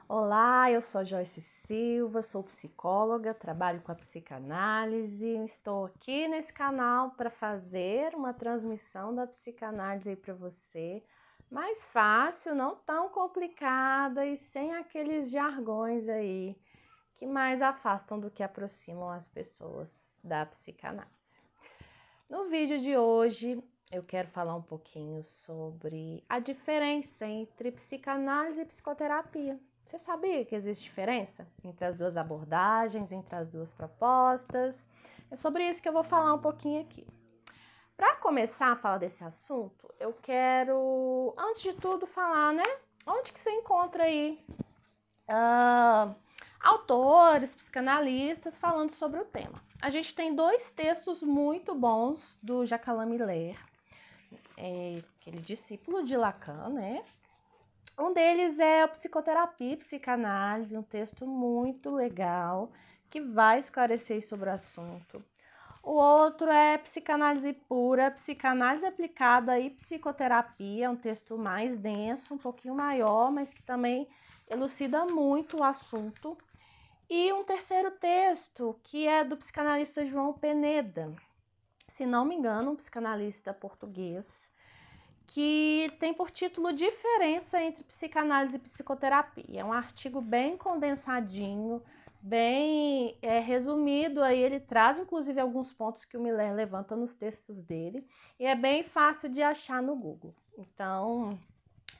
Olá, eu sou Joyce Silva, sou psicóloga, trabalho com a psicanálise. Estou aqui nesse canal para fazer uma transmissão da psicanálise aí para você, mais fácil, não tão complicada e sem aqueles jargões aí que mais afastam do que aproximam as pessoas da psicanálise. No vídeo de hoje, eu quero falar um pouquinho sobre a diferença entre psicanálise e psicoterapia. Você sabia que existe diferença entre as duas abordagens, entre as duas propostas? É sobre isso que eu vou falar um pouquinho aqui. Para começar a falar desse assunto, eu quero, antes de tudo, falar, né? Onde que você encontra aí autores, psicanalistas falando sobre o tema. A gente tem dois textos muito bons do Jacques Miller, aquele discípulo de Lacan, né? Um deles é o Psicoterapia e Psicanálise, um texto muito legal que vai esclarecer sobre o assunto. O outro é Psicanálise Pura, Psicanálise Aplicada e Psicoterapia, um texto mais denso, um pouquinho maior, mas que também elucida muito o assunto. E um terceiro texto, que é do psicanalista João Peneda, se não me engano, um psicanalista português, que tem por título Diferença entre Psicanálise e Psicoterapia. É um artigo bem condensadinho, bem resumido, aí ele traz inclusive alguns pontos que o Miller levanta nos textos dele, e é bem fácil de achar no Google. Então,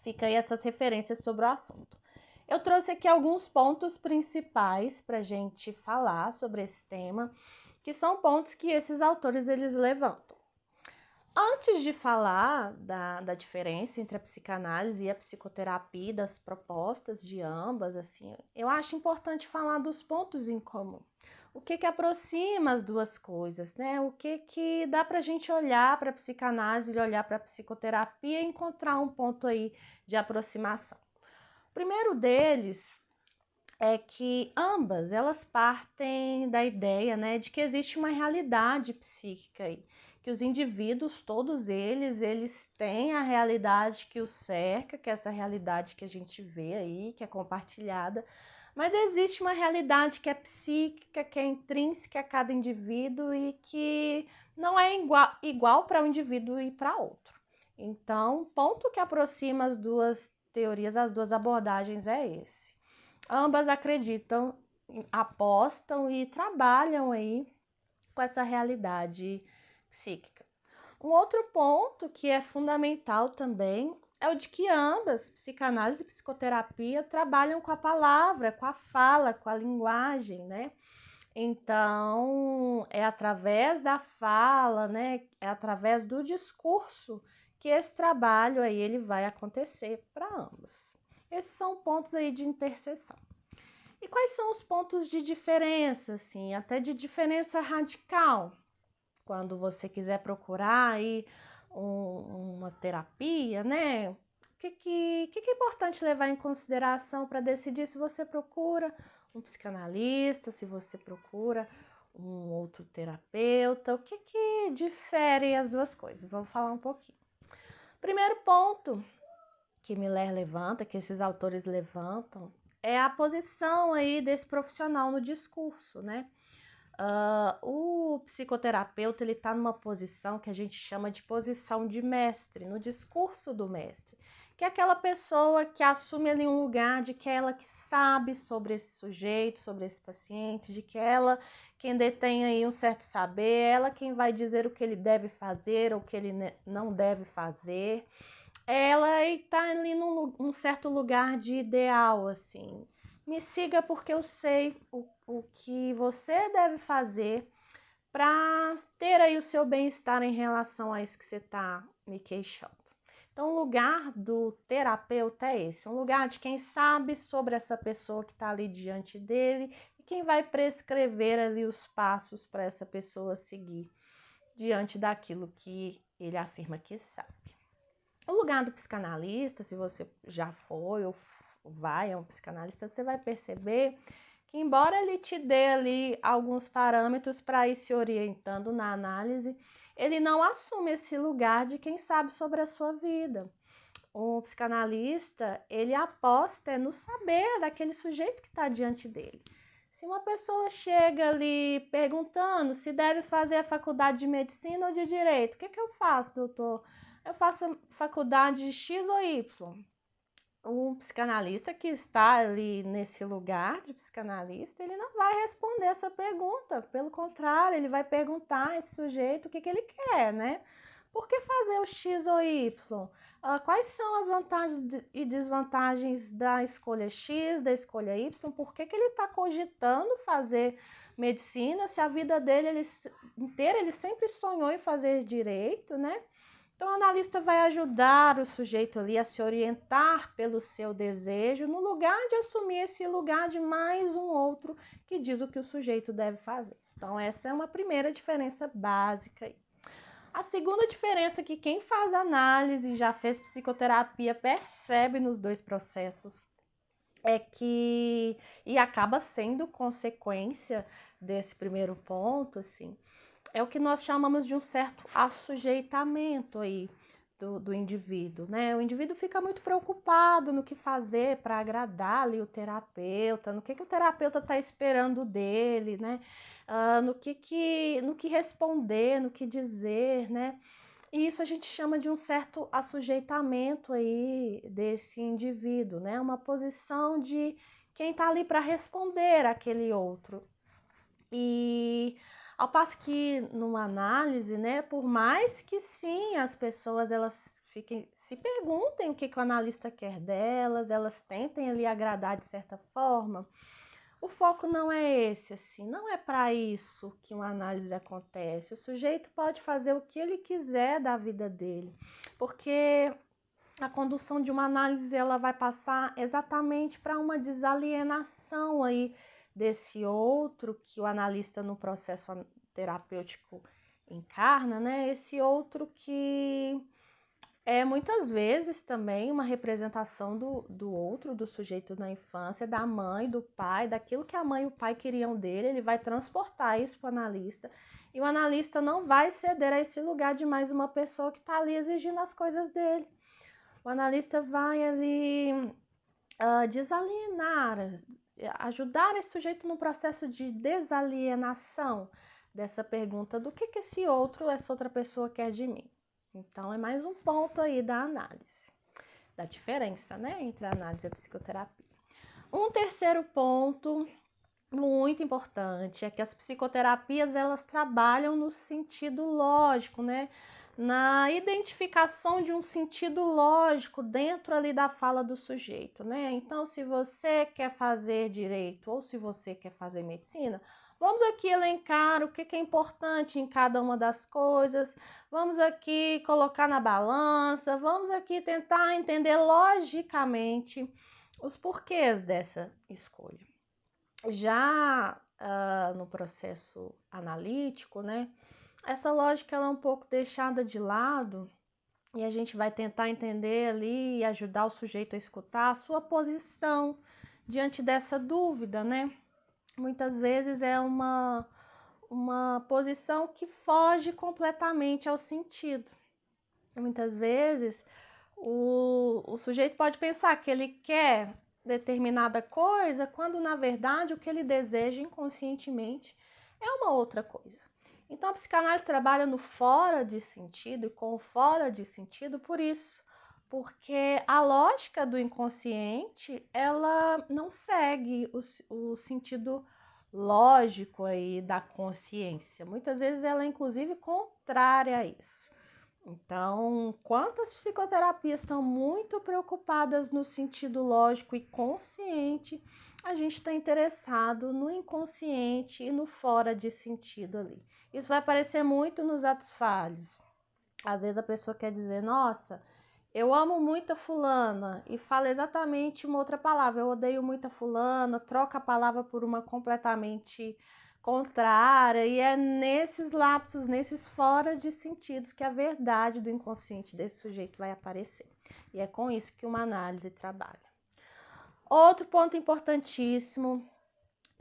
fica aí essas referências sobre o assunto. Eu trouxe aqui alguns pontos principais para a gente falar sobre esse tema, que são pontos que esses autores eles levantam. Antes de falar da diferença entre a psicanálise e a psicoterapia, das propostas de ambas, assim, eu acho importante falar dos pontos em comum. O que aproxima as duas coisas, né? O que dá para a gente olhar para a psicanálise, olhar para a psicoterapia e encontrar um ponto aí de aproximação. O primeiro deles é que ambas elas partem da ideia, né, de que existe uma realidade psíquica aí, que os indivíduos, todos eles têm a realidade que os cerca, que é essa realidade que a gente vê aí, que é compartilhada, mas existe uma realidade que é psíquica, que é intrínseca a cada indivíduo e que não é igual para um indivíduo e para outro. Então, o ponto que aproxima as duas teorias, as duas abordagens é esse. Ambas acreditam, apostam e trabalham aí com essa realidade psíquica. Um outro ponto que é fundamental também é o de que ambas, psicanálise e psicoterapia, trabalham com a palavra, com a fala, com a linguagem, né? Então, é através da fala, né? É através do discurso que esse trabalho aí ele vai acontecer para ambas. Esses são pontos aí de interseção. E quais são os pontos de diferença, assim, até de diferença radical? Quando você quiser procurar aí uma terapia, né? O que é importante levar em consideração para decidir se você procura um psicanalista, se você procura um outro terapeuta? O que difere as duas coisas? Vamos falar um pouquinho. Primeiro ponto que Miller levanta, que esses autores levantam, é a posição aí desse profissional no discurso, né? O psicoterapeuta ele está numa posição que a gente chama de posição de mestre, no discurso do mestre, que é aquela pessoa que assume ali um lugar de que é ela que sabe sobre esse sujeito, sobre esse paciente, de que ela quem detém aí um certo saber, ela quem vai dizer o que ele deve fazer ou o que ele não deve fazer. Ela está ali num certo lugar de ideal, assim. Me siga porque eu sei o que você deve fazer para ter aí o seu bem-estar em relação a isso que você está me queixando. Então, o lugar do terapeuta é esse, um lugar de quem sabe sobre essa pessoa que está ali diante dele e quem vai prescrever ali os passos para essa pessoa seguir diante daquilo que ele afirma que sabe. O lugar do psicanalista, se você já foi ou vai a um psicanalista, você vai perceber que, embora ele te dê ali alguns parâmetros para ir se orientando na análise, ele não assume esse lugar de quem sabe sobre a sua vida. o psicanalista, ele aposta no saber daquele sujeito que está diante dele. Se uma pessoa chega ali perguntando se deve fazer a faculdade de medicina ou de direito, o que eu faço, doutor? Eu faço a faculdade de X ou Y. O psicanalista que está ali nesse lugar de psicanalista, ele não vai responder essa pergunta. Pelo contrário, ele vai perguntar a esse sujeito o que ele quer, né? Por que fazer o X ou Y? Quais são as vantagens e desvantagens da escolha X, da escolha Y? Por que ele está cogitando fazer medicina se a vida dele inteira ele sempre sonhou em fazer direito, né? Então, o analista vai ajudar o sujeito ali a se orientar pelo seu desejo, no lugar de assumir esse lugar de mais um outro que diz o que o sujeito deve fazer. Então, essa é uma primeira diferença básica aí. A segunda diferença que quem faz análise e já fez psicoterapia percebe nos dois processos é que, e acaba sendo consequência desse primeiro ponto, assim, é o que nós chamamos de um certo assujeitamento aí do indivíduo, né? O indivíduo fica muito preocupado no que fazer para agradar ali o terapeuta, no que o terapeuta está esperando dele, né? No que responder, no que dizer, né? E isso a gente chama de um certo assujeitamento aí desse indivíduo, né? Uma posição de quem está ali para responder aquele outro. E ao passo que numa análise, né, por mais que sim, as pessoas elas se perguntem o que o analista quer delas, elas tentem ali agradar de certa forma, o foco não é esse, assim, não é para isso que uma análise acontece. O sujeito pode fazer o que ele quiser da vida dele, porque a condução de uma análise ela vai passar exatamente para uma desalienação aí desse outro que o analista no processo terapêutico encarna, né? Esse outro que é muitas vezes também uma representação do outro, do sujeito na infância, da mãe, do pai, daquilo que a mãe e o pai queriam dele, ele vai transportar isso para o analista. E o analista não vai ceder a esse lugar de mais uma pessoa que está ali exigindo as coisas dele. O analista vai ali desalienar, ajudar esse sujeito no processo de desalienação dessa pergunta do que esse outro, essa outra pessoa quer de mim. Então, é mais um ponto aí da análise, da diferença, né, entre a análise e a psicoterapia. Um terceiro ponto muito importante é que as psicoterapias, elas trabalham no sentido lógico, né, na identificação de um sentido lógico dentro ali da fala do sujeito, né? Então, se você quer fazer direito ou se você quer fazer medicina, vamos aqui elencar o que é importante em cada uma das coisas, vamos aqui colocar na balança, vamos aqui tentar entender logicamente os porquês dessa escolha. Já no processo analítico, né? Essa lógica ela é um pouco deixada de lado e a gente vai tentar entender ali e ajudar o sujeito a escutar a sua posição diante dessa dúvida, né? Muitas vezes é uma posição que foge completamente ao sentido. Muitas vezes o sujeito pode pensar que ele quer determinada coisa, quando na verdade o que ele deseja inconscientemente é uma outra coisa. Então a psicanálise trabalha no fora de sentido e com o fora de sentido por isso, porque a lógica do inconsciente ela não segue o sentido lógico aí da consciência. Muitas vezes ela é inclusive contrária a isso. Então, quantas psicoterapias estão muito preocupadas no sentido lógico e consciente, a gente está interessado no inconsciente e no fora de sentido ali. Isso vai aparecer muito nos atos falhos. Às vezes a pessoa quer dizer, nossa, eu amo muito a fulana e fala exatamente uma outra palavra. Eu odeio muito a fulana, troca a palavra por uma completamente contrária, e é nesses lapsos, nesses fora de sentidos que a verdade do inconsciente desse sujeito vai aparecer. E é com isso que uma análise trabalha. Outro ponto importantíssimo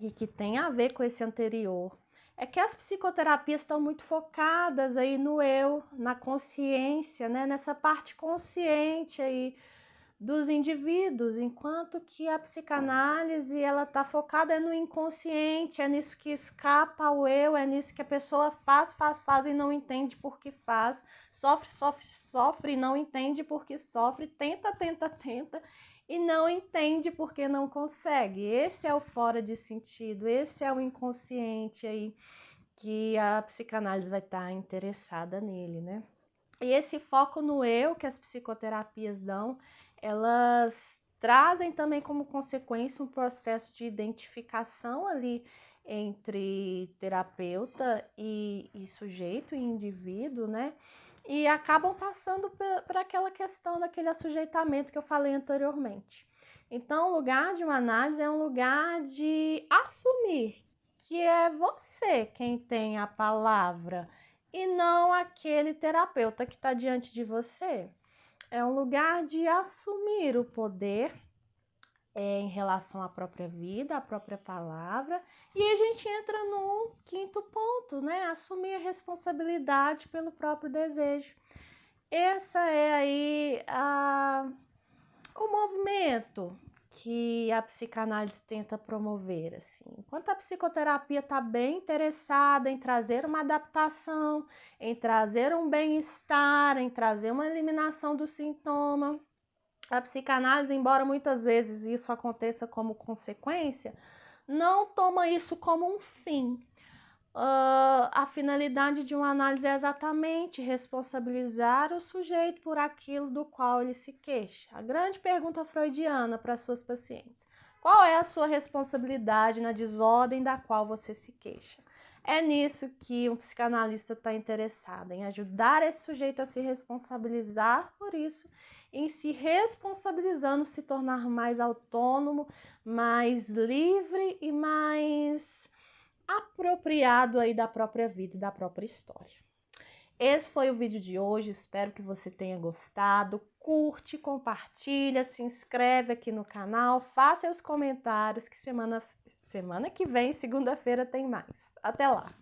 e que tem a ver com esse anterior é que as psicoterapias estão muito focadas aí no eu, na consciência, né? Nessa parte consciente aí dos indivíduos, enquanto que a psicanálise ela está focada no inconsciente, é nisso que escapa ao eu, é nisso que a pessoa faz e não entende por que faz, sofre e não entende por que sofre, tenta e não entende porque não consegue. Esse é o fora de sentido, esse é o inconsciente aí que a psicanálise vai estar interessada nele, né? E esse foco no eu que as psicoterapias dão, elas trazem também como consequência um processo de identificação ali entre terapeuta e sujeito e indivíduo, né? E acabam passando por aquela questão daquele assujeitamento que eu falei anteriormente. Então, o lugar de uma análise é um lugar de assumir que é você quem tem a palavra e não aquele terapeuta que está diante de você. É um lugar de assumir o poder em relação à própria vida, à própria palavra. E a gente entra num quinto ponto, né? Assumir a responsabilidade pelo próprio desejo. Essa é aí o movimento que a psicanálise tenta promover, assim. Enquanto a psicoterapia está bem interessada em trazer uma adaptação, em trazer um bem-estar, em trazer uma eliminação do sintoma, a psicanálise, embora muitas vezes isso aconteça como consequência, não toma isso como um fim. A finalidade de uma análise é exatamente responsabilizar o sujeito por aquilo do qual ele se queixa. A grande pergunta freudiana para suas pacientes: qual é a sua responsabilidade na desordem da qual você se queixa? É nisso que um psicanalista está interessado, em ajudar esse sujeito a se responsabilizar por isso, em se responsabilizando, se tornar mais autônomo, mais livre e mais apropriado aí da própria vida e da própria história. Esse foi o vídeo de hoje, espero que você tenha gostado. Curte, compartilha, se inscreve aqui no canal, faça os comentários que semana que vem, segunda-feira, tem mais. Até lá!